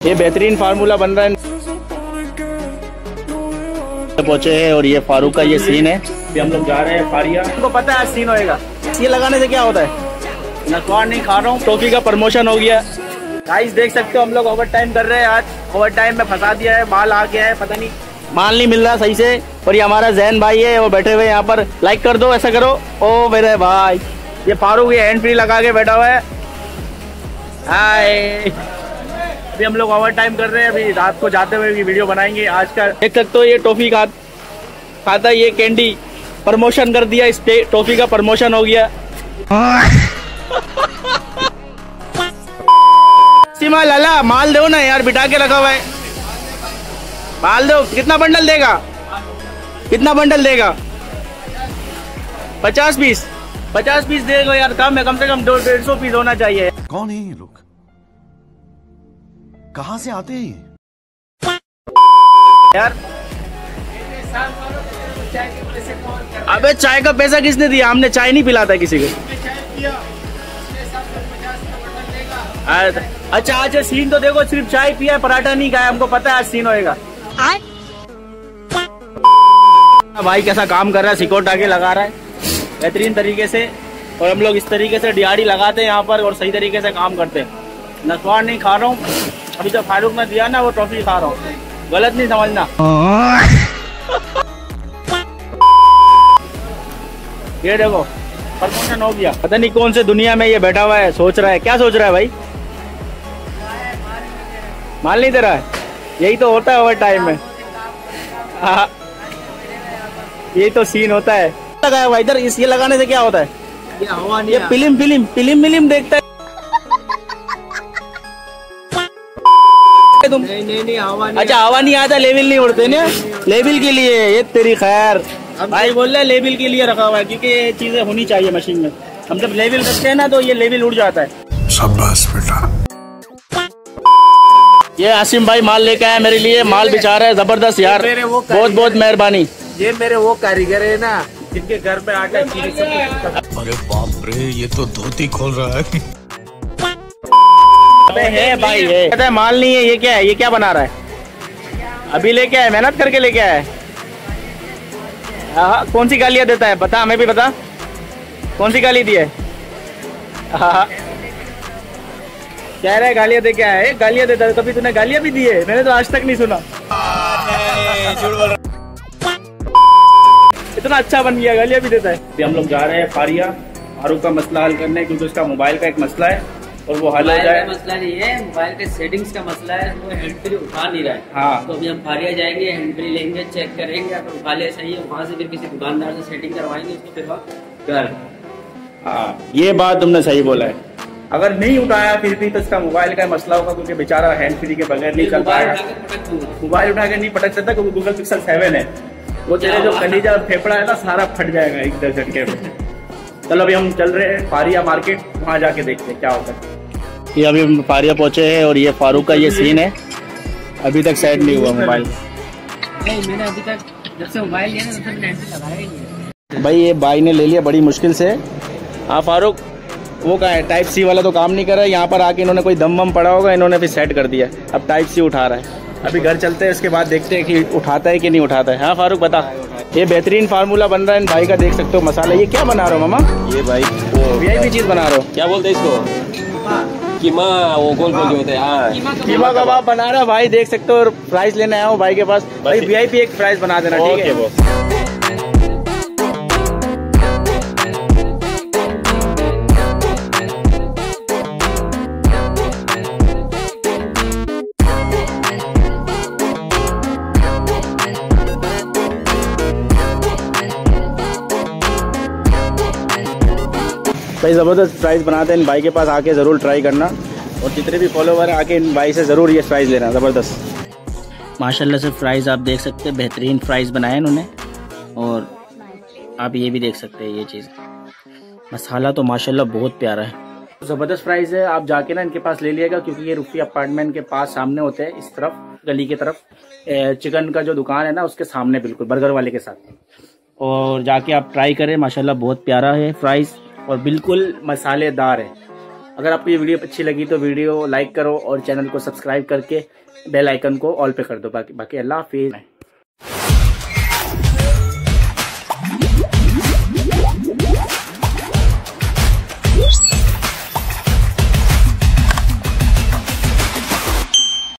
ये बेहतरीन फार्मूला बन रहा है। पहुंचे हैं और ये फारूक का ये सीन है। अभी हम लोग जा रहे हैं फारिया। आपको पता है आज सीन होएगा। ये लगाने से क्या होता है, नसवार नहीं खा रहा हूँ, टॉफी का प्रमोशन हो गया। गाइस देख सकते हो हम लोग ओवर टाइम कर रहे हैं। आज ओवर टाइम में फंसा दिया है, माल आ गया है, पता नहीं माल नहीं मिल रहा सही से। और ये हमारा जैन भाई है, वो बैठे हुए यहाँ पर। लाइक कर दो, ऐसा करो। ओ मेरे भाई, ये फारूक ये हैंड फ्री लगा के बैठा हुआ है। हाय, अभी हम लोग ओवर टाइम कर रहे हैं। अभी रात को जाते हुए भी वीडियो बनाएंगे। आज का देख सकते हो ये टॉफी खाता, ये कैंडी प्रमोशन कर दिया। इस टॉफी का प्रमोशन हो गया। सीमा लाला माल दो ना यार, बिठा के रखा हुआ है। माल दो। कितना बंडल देगा, कितना बंडल देगा? 50 पीस। 50 पीस देगा यार, कम है, कम से कम 150 पीस होना चाहिए। कौन है ये लोग, कहाँ से आते हैं यार? अबे चाय का पैसा किसने दिया? हमने चाय नहीं पिलाता किसी को। अच्छा आज सीन तो देखो, सिर्फ चाय पिया, पराठा नहीं खाया। हमको पता है आज सीन होएगा। भाई कैसा काम कर रहा है, सिकोट आगे लगा रहा है बेहतरीन तरीके से। और हम लोग इस तरीके से दिहाड़ी लगाते हैं यहाँ पर और सही तरीके से काम करते हैं। नसवार नहीं खा रहा हूँ। अभी जो फारूक ने दिया ना वो टॉफी खा रहा हूँ, गलत नहीं समझना। ये देखो प्रमोशन हो गया। पता नहीं कौन से दुनिया में ये बैठा हुआ है, सोच रहा है। क्या सोच रहा है भाई? माल नहीं दे रहा है। यही तो होता है ओवर टाइम में। हाँ, यही तो सीन होता है। लगाया हुआ इधर, इस ये लगाने से क्या होता है? ये हवा नहीं, ये फिल्म देखता है तुम? नहीं हवा नहीं। अच्छा हवा नहीं आता, लेवल नहीं उड़ते ना, लेवल के लिए। ये तेरी खैर भाई बोल रहे लेवल के लिए रखा हुआ है, क्योंकि ये चीजें होनी चाहिए मशीन में। हम जब लेवल रखते हैं ना तो ये लेवल उड़ जाता है। शाबाश बेटा। ये आसिम भाई माल लेके आया मेरे लिए, माल बिछा रहा है जबरदस्त यार। बहुत बहुत मेहरबानी। ये मेरे वो कारीगर है ना जिनके घर में आटा चीनी सब। अरे बाप रे, ये तो धोती खोल रहा है। अबे है भाई, है कहता है माल नहीं है। ये क्या है, ये क्या बना रहा है? अभी लेके आया, मेहनत करके लेके आया है। हाँ, कौन सी गालियाँ देता है बता, हमें भी बता। कौन सी गाली दी है? हाँ कह रहा है गालियाँ दे के आया है। गालियाँ देता है, कभी तूने गालियाँ भी दी है? मैंने तो आज तक नहीं सुना। इतना अच्छा बन गया, गालियाँ भी देता है। अभी हम लोग जा रहे हैं फारिया, फारूक का मसला हल करने, क्योंकि उसका मोबाइल का एक मसला है और वो हल हो जाए। मसला नहीं है, मोबाइल के सेटिंग्स का मसला है। वो हैंड फ्री उठा नहीं रहा है। हाँ, तो अभी हम फारिया जाएंगे, हैंड फ्री लेंगे, चेक करेंगे, अगर उठा ले सही है वहाँ से फिर किसी दुकानदार से सेटिंग करवाएंगे उसको, फिर घर। हाँ ये बात तुमने सही बोला है। अगर नहीं उठाया फिर भी तो इसका मोबाइल का मसला होगा, क्योंकि बेचारा हैंड फ्री के बगैर नहीं चल पाएगा। मोबाइल उठा के नहीं पटक सकता, क्योंकि गूगल पिक्सल 7 है। वो तेरे जो कलीजा और फेफड़ा है ना, सारा फट जाएगा एक 10 घंटे में। चलो अभी हम चल रहे हैं फारिया मार्केट, वहाँ जाके देखते हैं क्या होता है। ये अभी हम फारिया पहुंचे हैं और ये फारूक का ये सीन है। अभी तक सेट नहीं हुआ मोबाइल। नहीं, मैंने अभी तक जब से मोबाइल लिया ना तब से हैंड फ्री लगाया ही नहीं। भाई ये भाई ने ले लिया बड़ी मुश्किल से। हाँ फारूक, वो कहाँ है? टाइप सी वाला तो काम नहीं कर रहा है। यहाँ पर आके इन्होंने कोई दम वम पड़ा होगा, इन्होंने फिर सेट कर दिया। अब टाइप सी उठा रहा है। अभी घर चलते हैं, उसके बाद देखते हैं कि उठाता है कि नहीं उठाता है। हाँ फारूक बता। ये बेहतरीन फार्मूला बन रहा है भाई का, देख सकते हो मसाला। ये क्या बना रहे हो मामा? ये भाई वो वीआईपी चीज बना रहे हो? क्या बोलते हैं इसको? कीमा, वो गोल गोल जो होते हैं। हाँ, कीमा कबाब बना रहा है भाई, देख सकते हो। प्राइस लेने आया हूँ भाई के पास। भाई वीआईपी एक प्राइस बना देना, ठीक है? भाई ज़बरदस्त प्राइस बनाते हैं। इन भाई के पास आके ज़रूर ट्राई करना, और जितने भी फॉलोवर हैं आके इन भाई से ज़रूर ये प्राइस लेना। ज़बरदस्त माशाल्लाह से प्राइस आप देख सकते हैं, बेहतरीन प्राइस बनाए इन्होंने। और आप ये भी देख सकते हैं, ये चीज़ मसाला तो माशाल्लाह बहुत प्यारा है, ज़बरदस्त प्राइस है। आप जाके ना इनके पास ले लिएगा, क्योंकि ये रुफी अपार्टमेंट के पास सामने होते हैं, इस तरफ गली के तरफ। चिकन का जो दुकान है ना उसके सामने, बिल्कुल बर्गर वाले के साथ। और जाके आप ट्राई करें, माशाल्लाह बहुत प्यारा है प्राइस और बिल्कुल मसालेदार है। अगर आपको ये वीडियो अच्छी लगी तो वीडियो लाइक करो और चैनल को सब्सक्राइब करके बेल आइकन को ऑल पे कर दो। बाकी अल्लाह हाफिज़।